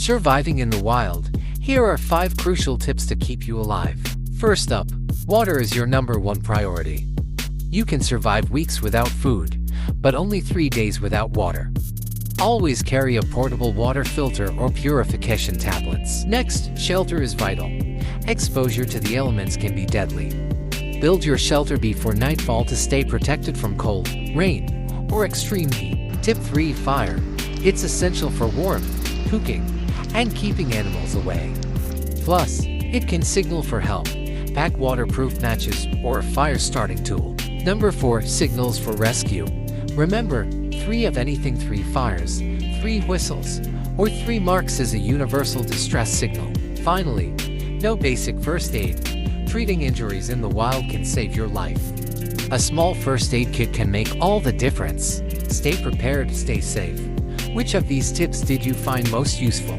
Surviving in the wild. Here are 5 crucial tips to keep you alive. First up, water is your #1 priority. You can survive weeks without food, but only 3 days without water. Always carry a portable water filter or purification tablets. Next, shelter is vital. Exposure to the elements can be deadly. Build your shelter before nightfall to stay protected from cold, rain, or extreme heat. Tip 3. Fire. It's essential for warmth, cooking, and keeping animals away. Plus, it can signal for help. Pack waterproof matches or a fire starting tool. Number 4. Signals for rescue. Remember, 3 of anything, 3 fires, 3 whistles, or 3 marks is a universal distress signal. Finally, know basic first aid. Treating injuries in the wild can save your life. A small first aid kit can make all the difference. Stay prepared, stay safe. Which of these tips did you find most useful?